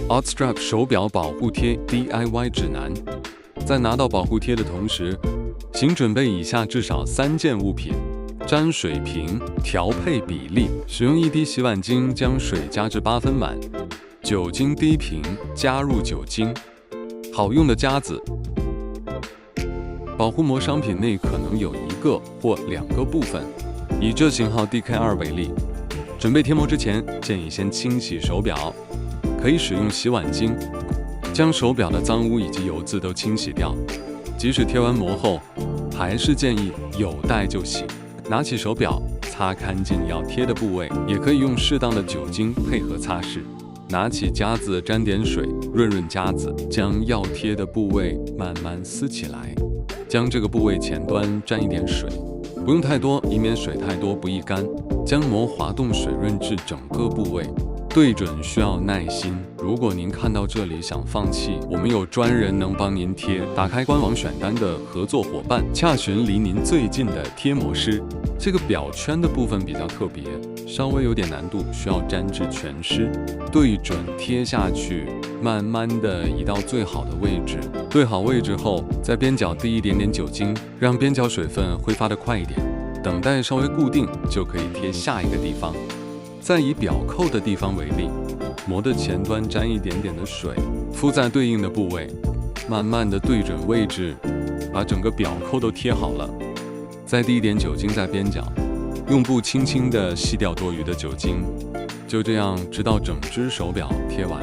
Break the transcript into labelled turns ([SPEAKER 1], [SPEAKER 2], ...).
[SPEAKER 1] OddStrap 手表保护贴 DIY 指南。在拿到保护贴的同时，请准备以下至少3件物品：沾水瓶、调配比例，使用1滴洗碗精将水加至8分满，酒精滴瓶加入酒精，好用的夹子。保护膜商品内可能有1个或2个部分，以这型号 DK2 为例。准备贴膜之前，建议先清洗手表，可以使用洗碗精，将手表的脏污以及油渍都清洗掉。即使贴完膜后，还是建议有带就洗。拿起手表，擦干净要贴的部位，也可以用适当的酒精配合擦拭。拿起夹子，沾点水，润润夹子，将要贴的部位慢慢撕起来，将这个部位前端沾一点水，不用太多，以免水太多不易干。将膜滑动水润至整个部位，对准需要耐心。如果您看到这里想放弃，我们有专人能帮您贴。打开官网选单的合作伙伴，洽询离您最近的贴膜师。这个表圈的部分比较特别，稍微有点难度，需要沾至全湿，对准贴下去，慢慢的移到最好的位置。对好位置后，在边角滴一点点酒精，让边角水分挥发得快一点。等待稍微固定，就可以贴下一个地方。再以表扣的地方为例，膜的前端沾一点点的水，敷在对应的部位，慢慢的对准位置，把整个表扣都贴好了。再滴一点酒精在边角，用布轻轻地吸掉多余的酒精。就这样，直到整只手表贴完。